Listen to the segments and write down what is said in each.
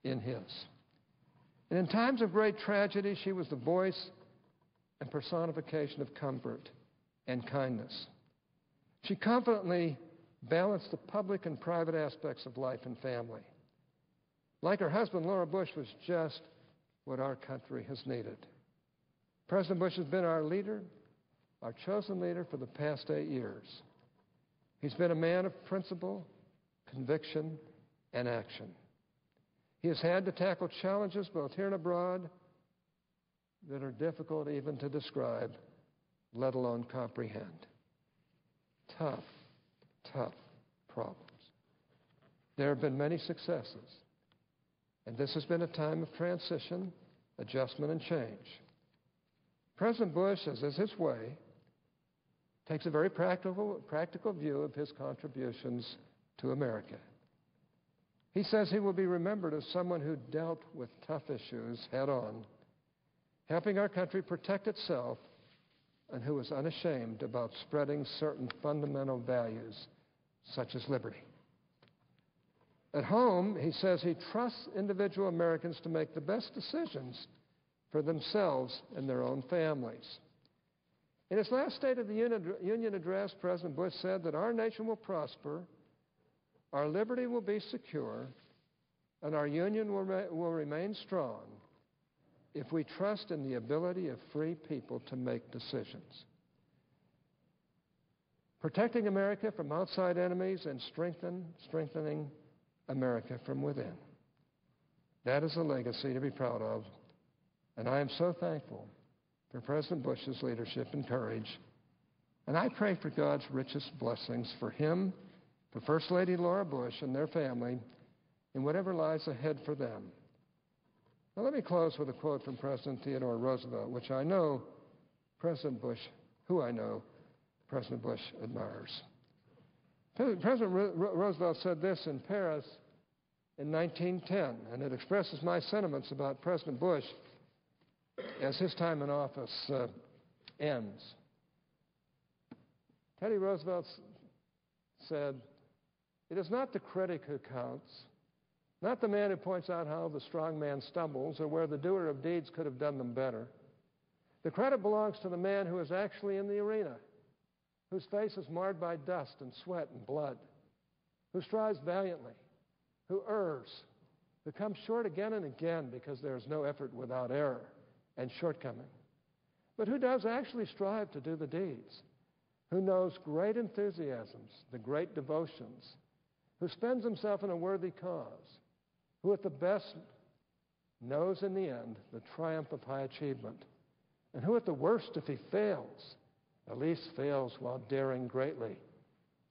in his. And in times of great tragedy, she was the voice and personification of comfort and kindness. She confidently balanced the public and private aspects of life and family. Like her husband, Laura Bush was just what our country has needed. President Bush has been our leader, our chosen leader for the past 8 years. He's been a man of principle, conviction, and action. He has had to tackle challenges both here and abroad that are difficult even to describe, let alone comprehend. Tough, tough problems. There have been many successes, and this has been a time of transition, adjustment, and change. President Bush, as is his way, takes a very practical view of his contributions to America. He says he will be remembered as someone who dealt with tough issues head-on, helping our country protect itself, and who was unashamed about spreading certain fundamental values, such as liberty. At home, he says he trusts individual Americans to make the best decisions for themselves and their own families. In his last State of the Union address, President Bush said that our nation will prosper, our liberty will be secure, and our union will remain strong if we trust in the ability of free people to make decisions. Protecting America from outside enemies and strengthening America from within. That is a legacy to be proud of, and I am so thankful for President Bush's leadership and courage, and I pray for God's richest blessings for him, for First Lady Laura Bush and their family, and whatever lies ahead for them. Now let me close with a quote from President Theodore Roosevelt, which I know President Bush admires. President Roosevelt said this in Paris in 1910, and it expresses my sentiments about President Bush as his time in office ends. Teddy Roosevelt said, "It is not the critic who counts, not the man who points out how the strong man stumbles or where the doer of deeds could have done them better. The credit belongs to the man who is actually in the arena, whose face is marred by dust and sweat and blood, who strives valiantly, who errs, who comes short again and again because there is no effort without error and shortcoming, but who does actually strive to do the deeds, who knows great enthusiasms, the great devotions, who spends himself in a worthy cause, who at the best knows in the end the triumph of high achievement, and who at the worst, if he fails, at least fails while daring greatly,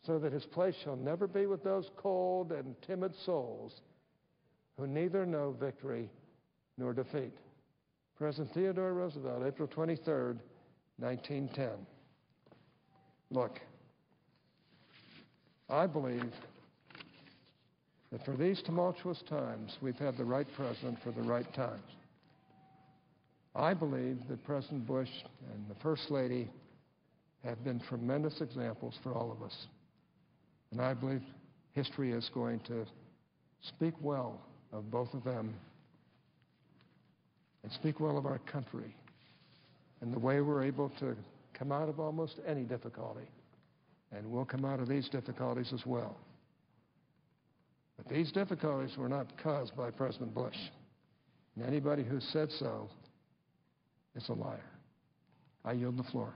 so that his place shall never be with those cold and timid souls who neither know victory nor defeat." President Theodore Roosevelt, April 23rd, 1910. Look, I believe that for these tumultuous times, we've had the right president for the right times. I believe that President Bush and the First Lady have been tremendous examples for all of us. And I believe history is going to speak well of both of them and speak well of our country and the way we're able to come out of almost any difficulty. And we'll come out of these difficulties as well. But these difficulties were not caused by President Bush. And anybody who said so is a liar. I yield the floor.